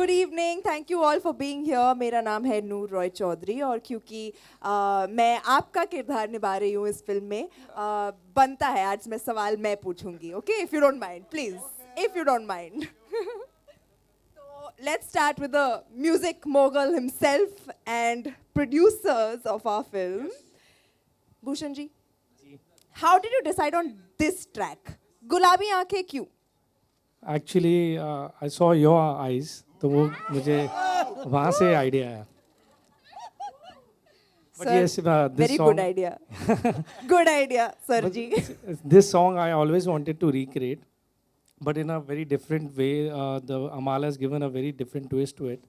Good evening. Thank you all for being here. मेरा नाम है नूर रॉय चौधरी और क्योंकि मैं आपका किरदार निभा रही हूँ इस फिल्म में बनता है आज मैं सवाल मैं पूछूंगी. Okay, if you don't mind, please. If you don't mind. So let's start with the music mogul himself and producers of our film. Bhushan ji, how did you decide on this track? गुलाबी आंखें क्यों? Actually I saw your eyes तो वो मुझे वहाँ से idea आया. But Sir, yes, this very song, good idea. Good idea, sir ji. this song I always wanted to recreate, but in a very different way. The Amal has given a very different twist to it.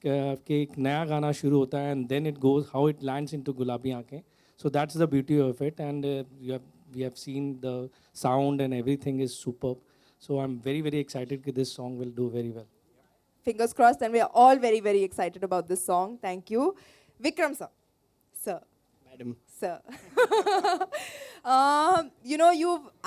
कि एक नया गाना शुरू होता है and then it goes how it lands into गुलाबी आंखें. So that's the beauty of it, and we have seen the sound and everything is superb. So I'm very, very excited that this song will do very well. Fingers crossed, and we are all very, very excited about this song. Thank you. Vikram sir. Sir. Madam. Sir.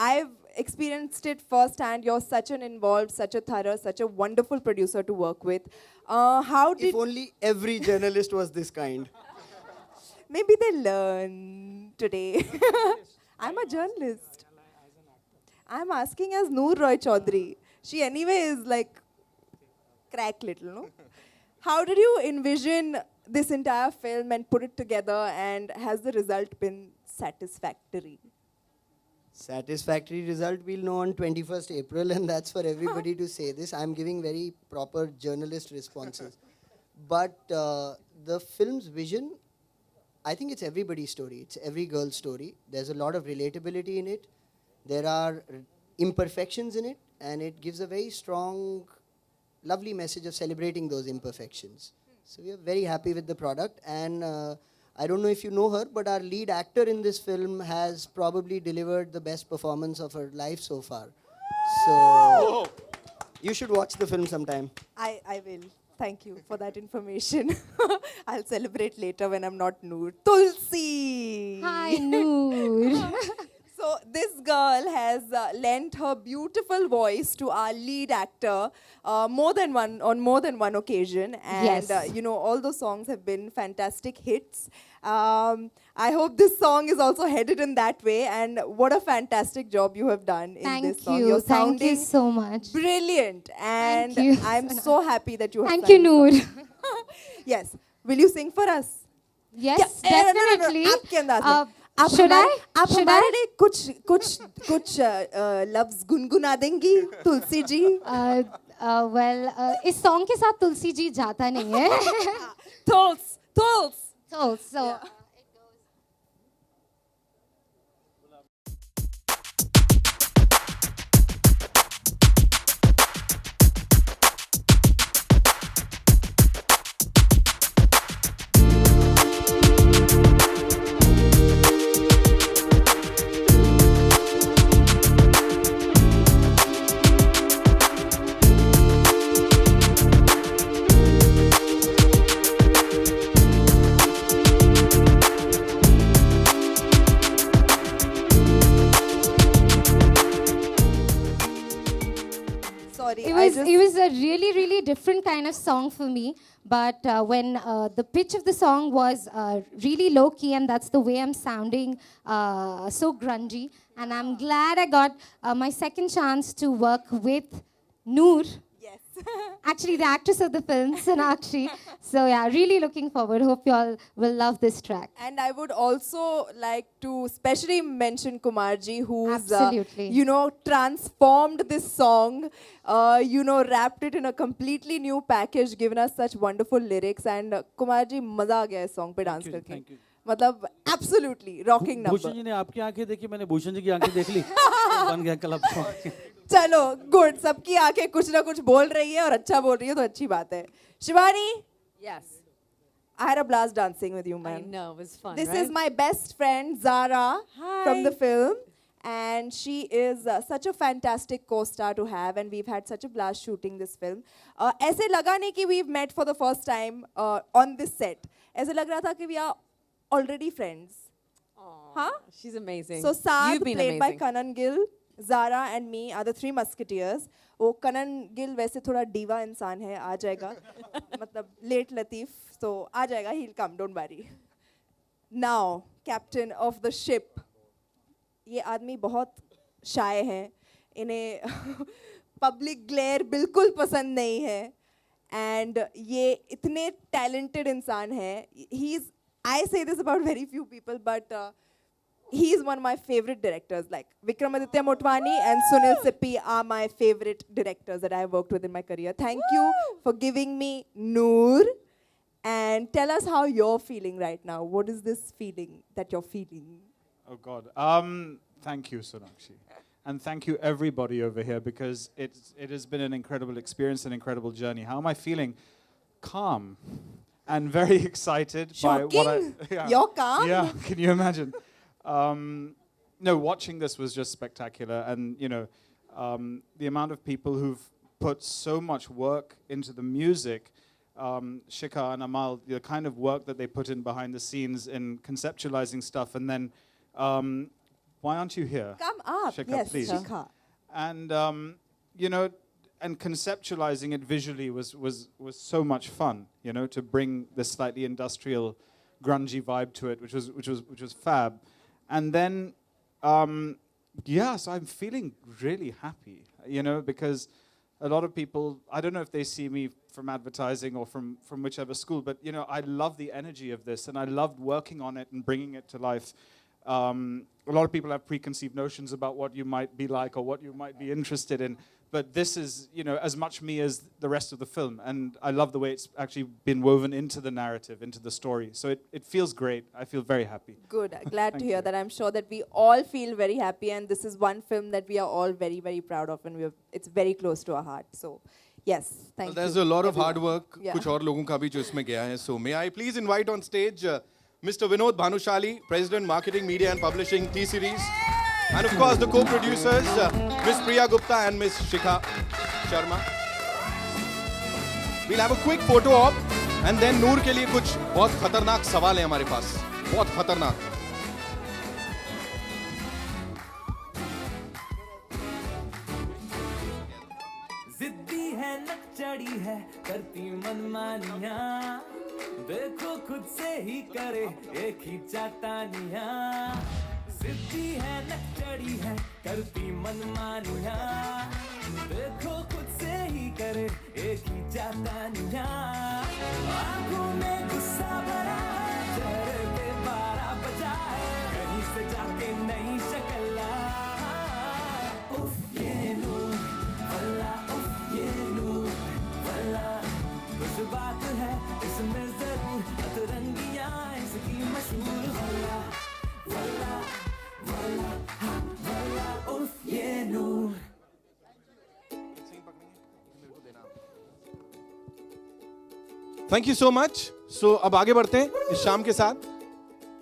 I've experienced it firsthand. You're such an involved, such a thorough, such a wonderful producer to work with. How did... If only every journalist was this kind. Maybe they learn today. I'm a journalist. I'm asking as Noor Roy Chaudhary. She anyway is like crack little, no? How did you envision this entire film and put it together, and has the result been satisfactory? Satisfactory result we'll know on 21st April, and that's for everybody to say this. I'm giving very proper journalist responses. But the film's vision, I think it's everybody's story. It's every girl's story. There's a lot of relatability in it. There are imperfections in it, and it gives a very strong, lovely message of celebrating those imperfections. So we are very happy with the product, and I don't know if you know her, but our lead actor in this film has probably delivered the best performance of her life so far. So you should watch the film sometime. I will. Thank you for that information. I'll celebrate later when I'm not Noor. Tulsi! Hi, Noor. So this girl has lent her beautiful voice to our lead actor on more than one occasion, and Yes. all those songs have been fantastic hits. I hope this song is also headed in that way, and what a fantastic job you have done in Thank this song. you. You're Thank you sounding so much. brilliant, and you. I'm so happy that you have. Thank sang you, this Noor. song. Yes. Will you sing for us? Yes, Yeah, no, definitely. आपके अंदाज में. आप should हमारे- I? आप Should हमारे I? लिए कुछ लफ्ज गुनगुना देंगी तुलसी जी? इस सॉन्ग के साथ तुलसी जी जाता नहीं है. Tuls. So Sorry, it was a really, really different kind of song for me. But when the pitch of the song was really low key, and that's the way I'm sounding, so grungy. And I'm glad I got my second chance to work with Noor, Yes. actually the actress of the film, Sonakshi. So yeah, really looking forward. Hope you all will love this track. And I would also like to specially mention Kumarji, who's Absolutely. transformed this song, wrapped it in a completely new package, given us such wonderful lyrics. And Kumarji, मजा आ गया इस song पे dance करके. thank you. मतलब absolutely rocking number. Bhushan ji ने आपकी आंखें देखी, मैंने भूषण जी की आंखें देख ली. बन गया क्लब सॉन्ग. चलो गुड, सबकी आंखें कुछ ना कुछ बोल रही है और अच्छा बोल रही है तो अच्छी बात है. Shivani, Yes, I had a blast dancing with you, man. I know, it was fun, This right? is my best friend Zara from the Hi. film, and she is such a fantastic co-star to have, and we've had such a blast shooting this film. ऐसे लगा नहीं कि we've met for the first time on this set. ऐसे लग रहा था कि we are already friends. Aw, Huh? She's amazing. So Saad, You've been played by amazing. Kanan Gill, Zara and me are the three musketeers. वो कनन गिल वैसे थोड़ा diva इंसान है, आ जाएगा. मतलब लेट लतीफ, तो आ जाएगा. He'll come, don't worry. Now, captain of the ship. ये आदमी बहुत शाय हैं. इन्हें पब्लिक ग्लेयर बिल्कुल पसंद नहीं है. And ये इतने talented इंसान है. I say this about very few people, but he is one of my favorite directors. Like Vikramaditya Motwani and Sunil Sippi are my favorite directors that I have worked with in my career. Thank you for giving me Noor. And tell us how you're feeling right now. What is this feeling that you're feeling? Oh God. Thank you, Sonakshi. And thank you everybody over here, because it has been an incredible experience, an incredible journey. How am I feeling? Calm and very excited by what I... Shocking. You're calm? Yeah, can you imagine? No, watching this was just spectacular. And, you know, the amount of people who've put so much work into the music, Shikha and Amal, the kind of work that they put in behind the scenes in conceptualizing stuff. And then, why aren't you here? Come up. Shikha, Yes, please. Shikha. And, you know, and conceptualizing it visually was so much fun, you know, to bring this slightly industrial, grungy vibe to it, which was fab. And then, yeah, so I'm feeling really happy, you know, because a lot of people, I don't know if they see me from advertising or from whichever school, but, you know, I love the energy of this, and I loved working on it and bringing it to life. A lot of people have preconceived notions about what you might be like or what you might be interested in, but this is, you know, as much me as the rest of the film, and I love the way it's actually been woven into the narrative, into the story. So it feels great. I feel very happy. Good. Glad to Thank hear you. that. I'm sure that we all feel very happy, and this is one film that we are all very, very proud of, and it's very close to our heart. So, yes, thank you. There's a lot of hard everyone. work. Yeah. कुछ और लोगों का भी जो इसमें गया है. So may I please invite on stage Mr. Vinod Bhanushali, President, Marketing, Media and Publishing, T-Series. And of course the co-producers, Miss Priya Gupta and Miss Shikha Sharma. We'll have a quick photo op and then नूर के लिए कुछ बहुत खतरनाक सवाल है हमारे पास. बहुत खतरनाक. जिद्दी है नकचड़ी है करती मनमानियाँ देखो खुद से ही करे एक ही चातानियाँ जिद्दी है नकचड़ी है करती मनमानियाँ देखो खुद से ही करे एक ही चातानियाँ आँखों में गुस्सा भरा चेहरे पे 12 बजाए कहीं से जाके नई शक्ल ला उफ ये नूर वल्ला उफ ये नूर वल्ला कुछ बात है इसमें जरूर अतरंगियां इसकी मशहूर वल्ला वल्ला वल्ला हाँ वल्ला उफ ये Noor. Thank you so much. So अब आगे बढ़ते हैं इस शाम के साथ.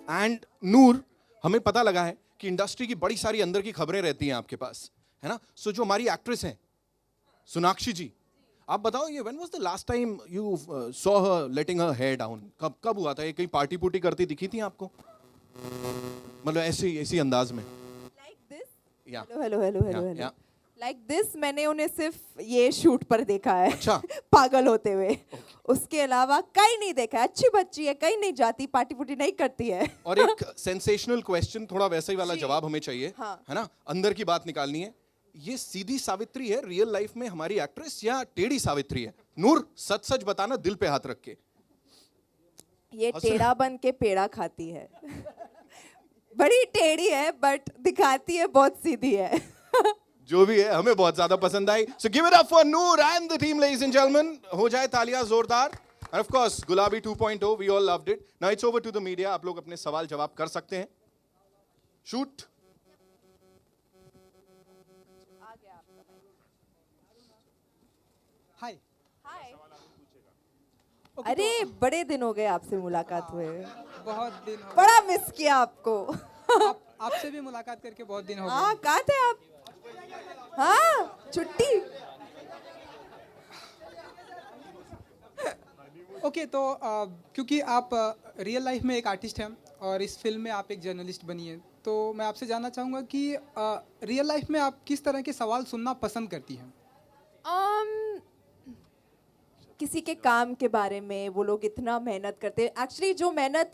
एंड नूर, हमें पता लगा है कि इंडस्ट्री की बड़ी सारी अंदर की खबरें रहती हैं आपके पास, है ना? सो जो हमारी एक्ट्रेस हैं सोनाक्षी जी, आप बताओ ये when was the last time you saw her letting her hair down? कब हुआ था ये? कहीं पार्टी पुर्टी करती दिखी थी आपको? मतलब ऐसी अंदाज में? Like this? Yeah. Hello. Yeah. Like this, मैंने उन्हें सिर्फ ये शूट पर देखा है. अच्छा. पागल होते हुए. उसके अलावा कहीं नहीं देखा है. अच्छी बच्ची है, कहीं नहीं जाती, पार्टी पुर्टी नहीं करती है. और एक सेंसेशनल क्वेश्चन, थोड़ा वैसा ही वाला जवाब हमें चाहिए, हाँ. है ना? अंदर की बात निकालनी है. ये सीधी सावित्री है रियल लाइफ में हमारी एक्ट्रेस, या टेढ़ी सावित्री है? नूर, सच सच बताना, दिल पे हाथ रख के. ये टेढ़ा बन के पेड़ा खाती है. बड़ी टेढ़ी है बट दिखाती है बहुत सीधी है. जो भी है, हमें बहुत ज्यादा पसंद आई. So give it up for Noor and the team, ladies and gentleman. हो जाए तालियां जोरदार. And of course Gulabi 2.0, we all loved it. Now it's over to the media. आप लोग अपने सवाल जवाब कर सकते हैं. शूट. हाय. अरे बड़े दिन हो गए आपसे मुलाकात हुए. बहुत दिन हो बड़ा मिस किया आपको. आपसे भी मुलाकात करके बहुत दिन हो गए. हाँ, कहाँ थे आप? हाँ, छुट्टी. ओके, तो क्योंकि आप रियल लाइफ में एक आर्टिस्ट हैं और इस फिल्म में आप एक जर्नलिस्ट बनी है, तो मैं आपसे जानना चाहूँगा कि रियल लाइफ में आप किस तरह के सवाल सुनना पसंद करती हैं? किसी के काम के बारे में, वो लोग इतना मेहनत करते हैं। एक्चुअली जो मेहनत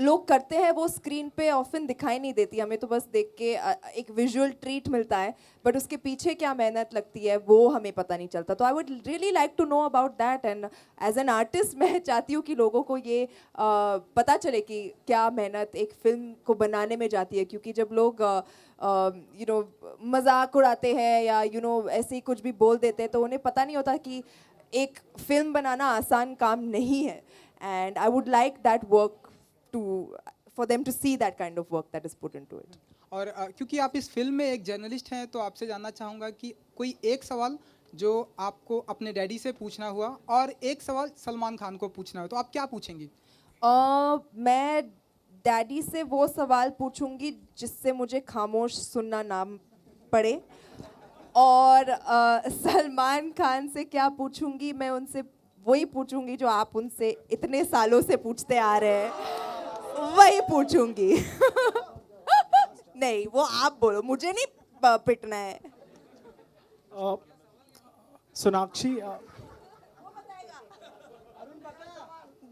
लोग करते हैं वो स्क्रीन पे ऑफन दिखाई नहीं देती, हमें तो बस देख के एक विजुअल ट्रीट मिलता है, बट उसके पीछे क्या मेहनत लगती है वो हमें पता नहीं चलता। तो I would really like to know about that, and as an artist मैं चाहती हूँ कि लोगों को ये पता चले कि क्या मेहनत एक फिल्म को बनाने में जाती है, क्योंकि जब लोग मजाक उड़ाते हैं या ऐसे ही कुछ भी बोल देते हैं तो उन्हें पता नहीं होता कि एक फिल्म बनाना आसान काम नहीं है। And I would like that work for them to see that kind of work that is put into it. और क्योंकि आप इस फिल्म में एक जर्नलिस्ट हैं, तो आपसे जानना चाहूँगा कि कोई एक सवाल जो आपको अपने डैडी से पूछना हुआ और एक सवाल सलमान खान को पूछना हो, तो आप क्या पूछेंगी? मैं डैडी से वो सवाल पूछूंगी जिससे मुझे खामोश सुनना ना पड़े, और सलमान खान से क्या पूछूंगी, मैं उनसे वही पूछूंगी जो आप उनसे इतने सालों से पूछते आ रहे हैं, वही पूछूंगी। नहीं, वो आप बोलो, मुझे नहीं पिटना है। Sonakshi,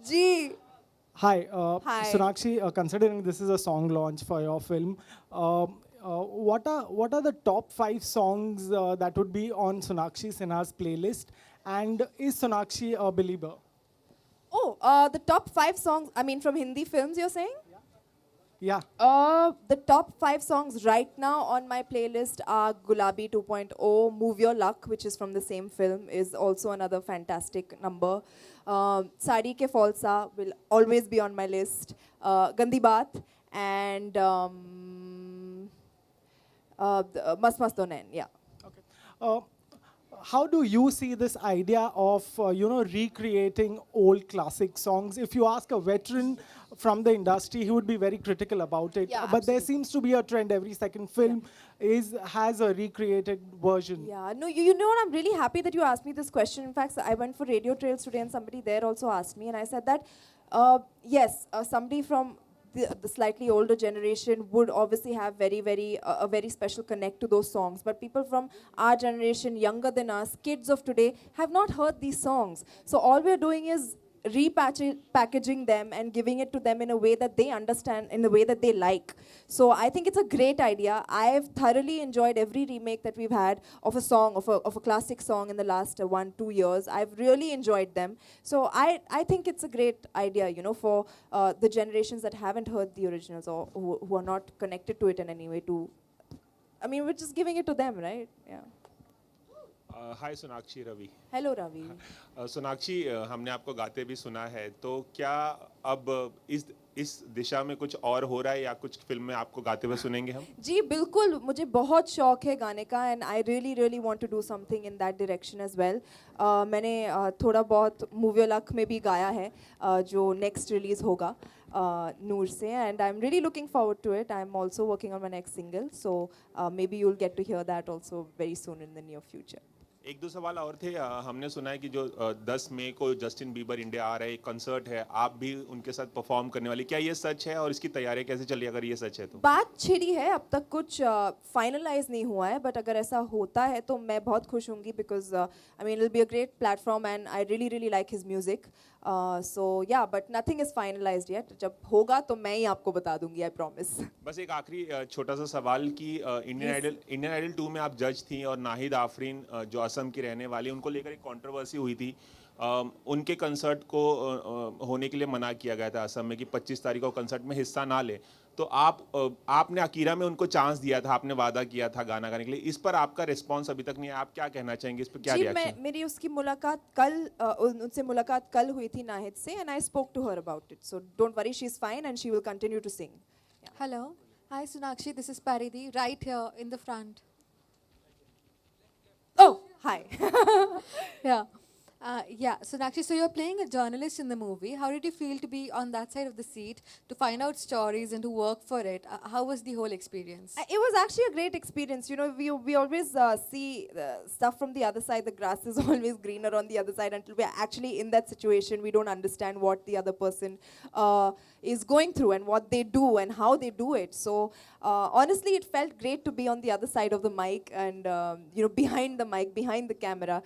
ji hi. Hi. Sonakshi, considering this is a song launch for your film, what are the top 5 songs that would be on Sonakshi Sinha's playlist? And is Sonakshi a believer? Oh, the top 5 songs, I mean from Hindi films you're saying? Yeah. The top 5 songs right now on my playlist are Gulabi 2.0, Move Your Luck, which is from the same film, is also another fantastic number. Sari Ke Falsa will always be on my list. Gandi Baat and Mast Mast Donen, yeah. Okay. How do you see this idea of recreating old classic songs? If you ask a veteran from the industry, he would be very critical about it. Yeah, but there seems to be a trend. Every second film has a recreated version. Yeah, no, you know what? I'm really happy that you asked me this question. In fact, I went for Radio Trails today, and somebody there also asked me, and I said that yes, somebody from the slightly older generation would obviously have a very special connect to those songs, but people from our generation, younger than us, kids of today, have not heard these songs. So all we're doing is repackaging them and giving it to them in a way that they understand, in a way that they like. So I think it's a great idea. I've thoroughly enjoyed every remake that we've had of a song, of a classic song in the last 1-2 years. I've really enjoyed them. So I think it's a great idea, for the generations that haven't heard the originals or who are not connected to it in any way we're just giving it to them, right? Yeah. Hi Sonakshi Ravi. Hello, Ravi. Sonakshi, हमने आपको गाते भी सुना है, तो क्या अब इस दिशा में कुछ और हो रहा है या कुछ फिल्म में आपको गाते हुए सुनेंगे हम? जी बिल्कुल, मुझे बहुत शौक है गाने का, and I really want to do something in that direction as well. मैंने थोड़ा बहुत मूव योर लक में भी गाया है, जो नेक्स्ट रिलीज होगा नूर से, and I am really looking forward to it. I am also working on my next single, so maybe you will get to hear that also very soon in the near future. एक दो सवाल और थे। हमने सुना है कि जो 10 मई को जस्टिन बीबर इंडिया आ रहे हैं, एक कंसर्ट है, आप भी उनके साथ परफॉर्म करने वाली, क्या ये सच है और इसकी तैयारी कैसे चली अगर ये सच है तो? बात छिड़ी है, अब तक कुछ फाइनलाइज नहीं हुआ है, बट अगर ऐसा होता है तो मैं बहुत खुश होंगी, because I mean it will be a great platform and I really like his music. So yeah, but nothing is finalised yet. जब होगा तो मैं ही आपको बता दूंगी, आई प्रॉमिस। बस एक आखिरी छोटा सा सवाल कि इंडियन आइडल 2 में आप जज थी और नाहिद आफरीन जो असम की रहने वाली, उनको लेकर एक कंट्रोवर्सी हुई थी। उनके कंसर्ट को होने के लिए मना किया गया था असम में कि 25 तारीख को कंसर्ट में हिस्सा ना ले, तो आपने अकीरा में उनको चांस दिया था, आपने वादा किया था गाना गाने के लिए, इस पर आपका रिस्पांस अभी तक नहीं है, आप क्या कहना चाहेंगे इस पर? क्या रिएक्शन? मेरी उसकी मुलाकात उनसे मुलाकात कल हुई थी नाहिद से, and I spoke to her about it, so don't worry, she is fine and she will continue to sing. Hello. Hi Sonakshi, this is Paridhi right here in the front. Oh, hi. Yeah. Yeah, Sonakshi, so you're playing a journalist in the movie. How did you feel to be on that side of the seat, to find out stories and to work for it? How was the whole experience? It was actually a great experience. You know, we always see stuff from the other side. The grass is always greener on the other side. Until we're actually in that situation, we don't understand what the other person is going through and what they do and how they do it. So honestly, it felt great to be on the other side of the mic and behind the mic, behind the camera.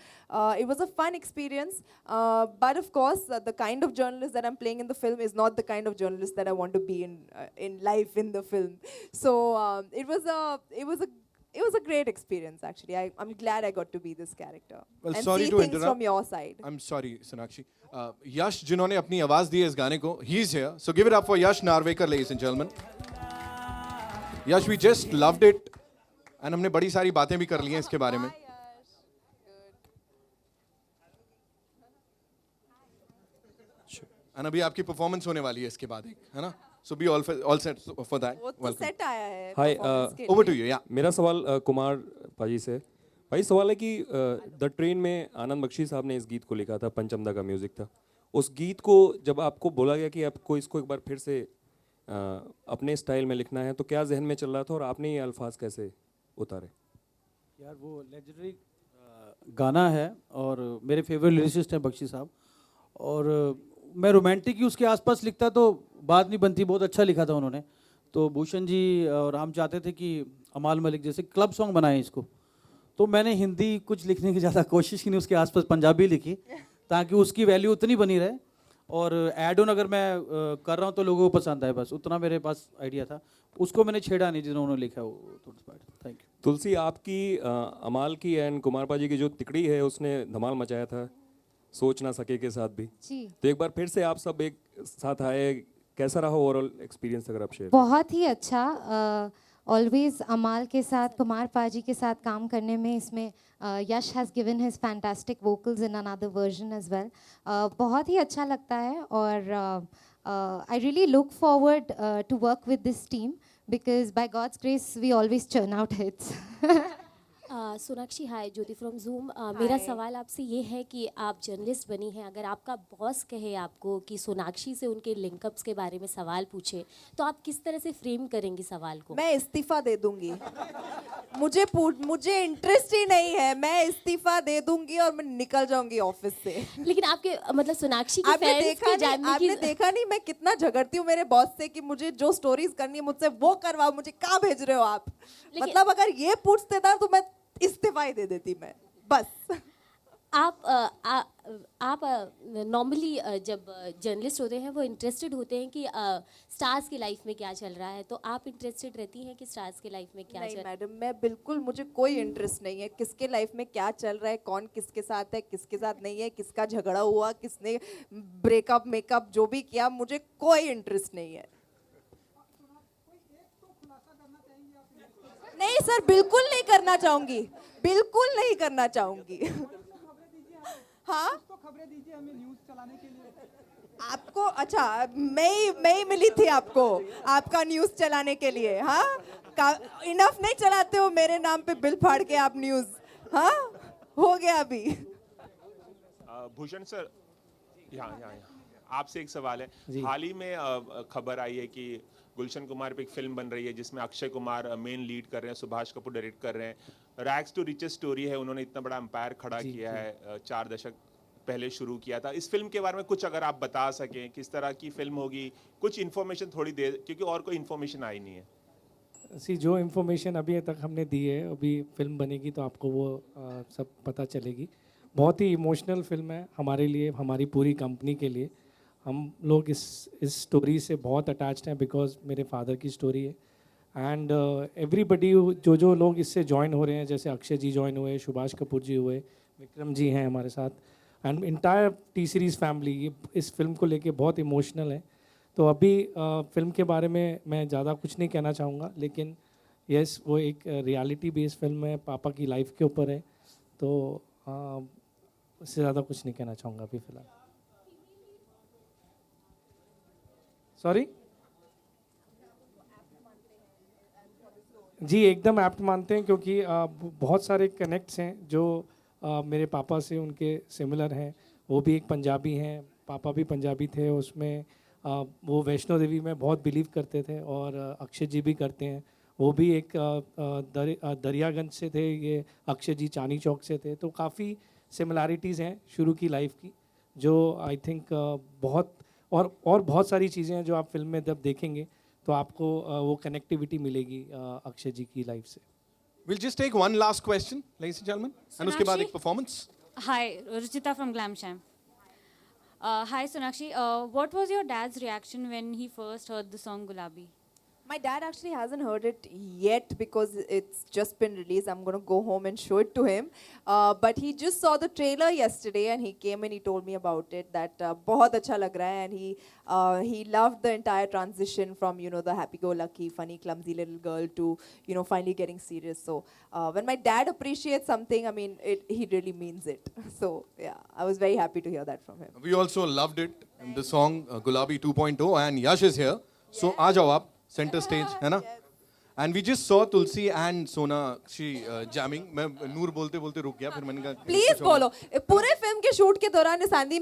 It was a fun experience. But of course, the kind of journalist that I'm playing in the film is not the kind of journalist that I want to be in life in the film. So it was a great experience actually. I'm glad I got to be this character Well, and sorry see to things interrupt. from your side. I'm sorry, Sonakshi. Yash, जिन्होंने अपनी आवाज दी है इस गाने को, he's here. So give it up for Yash Narvekar, ladies and gentlemen. Yash, we just loved it, and हमने बड़ी सारी बातें भी कर ली हैं इसके बारे में. And अभी आपकी परफॉर्मेंस होने वाली है इसके बाद एक, है ना? So be all set for that. वो तो Welcome. सेट आया है Hi, performance के Over लिए। to you, yeah. मेरा सवाल कुमार पाजी से भाई सवाल है कि द ट्रेन में आनंद बख्शी साहब ने इस गीत को लिखा था, पंचमदा का म्यूज़िक था. उस गीत को जब आपको बोला गया कि आपको इसको एक बार फिर से अपने स्टाइल में लिखना है, तो क्या जहन में चल रहा था और आपने ये अल्फाज कैसे उतारे? यार वो लेजेंडरी गाना है और मेरे फेवरेट लिरिसिस्ट हैं बख्शी साहब, और मैं रोमांटिक ही उसके आसपास लिखता तो बात नहीं बनती. बहुत अच्छा लिखा था उन्होंने. तो भूषण जी और हम चाहते थे कि अमाल मलिक जैसे क्लब सॉन्ग बनाए इसको, तो मैंने हिंदी कुछ लिखने की ज़्यादा कोशिश की नहीं, उसके आसपास पंजाबी लिखी ताकि उसकी वैल्यू उतनी बनी रहे, और एड ऑन अगर मैं कर रहा हूँ तो लोगों को पसंद आए, बस उतना मेरे पास आइडिया था. उसको मैंने छेड़ा नहीं जिन्होंने लिखा वो. Thank you. तुलसी, आपकी अमाल की एंड कुमार पाजी की जो तिकड़ी है उसने धमाल मचाया था, सोच ना सके के साथ भी. जी, तो एक बार फिर से आप सब एक साथ आए, कैसा रहा ओवरऑल एक्सपीरियंस अगर आप शेयर? बहुत ही अच्छा. ऑलवेज अमाल के साथ, कुमार पाजी के साथ काम करने में इसमें Yash has given his fantastic vocals in another version as well. बहुत ही अच्छा लगता है, और I really look forward to work with this team because by God's grace we always turn out hits. Sonakshi, hi, Jyoti from Zoom. मेरा सवाल आपसे ये है कि आप जर्नलिस्ट बनी हैं, अगर आपका बॉस कहे आपको कि सोनाक्षी से उनके लिंकअप्स के बारे में सवाल पूछे, तो आप किस तरह से फ्रेम करेंगी सवाल को? मैं इस्तीफा दे दूंगी. मुझे इंटरेस्ट ही नहीं है. मैं इस्तीफा दे दूंगी और मैं निकल जाऊंगी ऑफिस से. लेकिन आपके मतलब सोनाक्षी की फैंस के जानने की... आपने देखा नहीं मैं कितना झगड़ती हूँ मेरे बॉस से कि मुझे जो स्टोरीज करनी है मुझसे वो करवाओ, मुझे कहाँ भेज रहे हो आप. मतलब अगर ये पूछते था तो मैं इस्तीफा ही दे देती मैं, बस. आप नॉर्मली जब जर्नलिस्ट होते हैं वो इंटरेस्टेड होते हैं कि स्टार्स की लाइफ में क्या चल रहा है, तो आप इंटरेस्टेड रहती हैं कि स्टार्स की लाइफ में क्या नहीं चल रहा है? मैडम, मैं बिल्कुल, मुझे कोई इंटरेस्ट नहीं है किसके लाइफ में क्या चल रहा है, कौन किसके साथ है, किसके साथ नहीं है, किसका झगड़ा हुआ, किसने ब्रेकअप मेकअप जो भी किया, मुझे कोई इंटरेस्ट नहीं है. नहीं सर, बिल्कुल नहीं करना चाहूंगी, बिल्कुल नहीं करना चाहूंगी. हाँ, तो खबरें दीजिए हमें न्यूज़ चलाने के लिए. आपको अच्छा, मैं ही मिली थी आपको आपका न्यूज़ चलाने के लिए. हाँ, इनफ नहीं चलाते हो मेरे नाम पे बिल फाड़ के आप न्यूज़. हाँ, हो गया अभी. भूषण सर, यहाँ आपसे एक सवाल है. हाल ही में खबर आई है कि गुलशन कुमार पे एक फिल्म बन रही है जिसमें अक्षय कुमार मेन लीड कर रहे हैं, सुभाष कपूर डायरेक्ट कर रहे हैं. रैग्स टू रिचेस स्टोरी है, उन्होंने इतना बड़ा एम्पायर खड़ा किया है, 4 दशक पहले शुरू किया था. इस फिल्म के बारे में कुछ अगर आप बता सकें, किस तरह की फिल्म होगी, कुछ इन्फॉर्मेशन थोड़ी दे, क्योंकि और कोई इन्फॉर्मेशन आई नहीं है. जो इन्फॉर्मेशन अभी तक हमने दी है, अभी फिल्म बनेगी तो आपको वो सब पता चलेगी. बहुत ही इमोशनल फिल्म है हमारे लिए, हमारी पूरी कंपनी के लिए. हम लोग इस स्टोरी से बहुत अटैच्ड हैं बिकॉज मेरे फादर की स्टोरी है. एंड एवरीबडी जो लोग इससे ज्वाइन हो रहे हैं, जैसे अक्षय जी ज्वाइन हुए, सुभाष कपूर जी हुए, विक्रम जी हैं हमारे साथ, and entire T series family इस फिल्म को लेके बहुत इमोशनल है. तो अभी फिल्म के बारे में मैं ज़्यादा कुछ नहीं कहना चाहूँगा, लेकिन यस, वो एक रियलिटी बेस्ड फिल्म है, पापा की लाइफ के ऊपर है. तो उससे ज़्यादा कुछ नहीं कहना चाहूँगा अभी फ़िलहाल. सॉरी जी, एकदम ऐप्ट मानते हैं क्योंकि बहुत सारे कनेक्ट्स हैं जो मेरे पापा से उनके सिमिलर हैं. वो भी एक पंजाबी हैं, पापा भी पंजाबी थे उसमें। वो वैष्णो देवी में बहुत बिलीव करते थे और अक्षय जी भी करते हैं। वो भी एक दरियागंज से थे, ये अक्षय जी चांदनी चौक से थे। तो काफ़ी सिमिलैरिटीज़ हैं शुरू की लाइफ की, जो आई थिंक बहुत और बहुत सारी चीज़ें हैं जो आप फिल्म में जब देखेंगे तो आपको वो कनेक्टिविटी मिलेगी अक्षय जी की लाइफ से। We'll just take one last question, ladies and gentlemen, and उसके बाद एक performance. Hi, Ruchita from Glamsham. Hi, Sonakshi. What was your dad's reaction when he first heard the song Gulabi? My dad actually hasn't heard it yet because it's just been released. I'm going to go home and show it to him. But he just saw the trailer yesterday and he came and he told me about it, that बहुत अच्छा लग रहा है, and he loved the entire transition from, you know, the happy-go-lucky, funny, clumsy little girl to, you know, finally getting serious. So when my dad appreciates something, I mean, he really means it. So yeah, I was very happy to hear that from him. We also loved it in the song Gulabi 2.0, and Yash is here. So आ जाओ आप center stage, है ना? And we just saw Tulsi and Sonakshi jamming. मैं नूर बोलते बोलते रुक गया, फिर मैंने कहा प्लीज बोलो। पूरे फिल्म के शूट के दौरान इस आदमी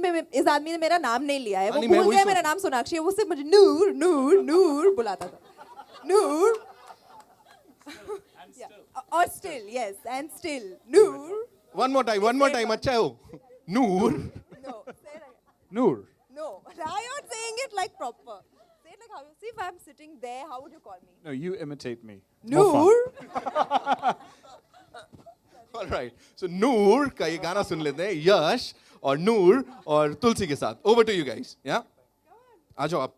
ने मेरा नाम नहीं लिया है। वो नहीं, मैं भूल वही गया सोच- मेरा नाम सोनाक्षी है, वो सिर्फ मुझे नूर नूर नूर बुलाता था। नूर और still, yes, and still Noor. one more time, अच्छा है वो नूर No, say it again. Noor. No, now you're saying it like proper. Say it like how you see. If I'm sitting there, how would you call me? No, you imitate me. More fun. Noor. All right. So नूर का ये गाना सुन लेते हैं, यश और नूर और तुलसी के साथ। Over to you guys. Yeah? आ जाओ आप।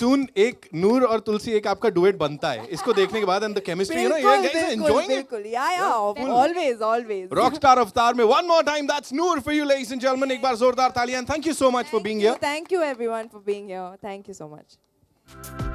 Soon एक नूर और तुलसी एक आपका डुएट बनता है। इसको देखने के बाद and the chemistry, you know, you guys are enjoying it. बिल्कुल, yeah, always. Rockstar Avatar में one more time, that's Noor for you, ladies and gentlemen. एक बार जोरदार तालियां, and thank you so much for being here. Thank you everyone for being here. Thank you so much.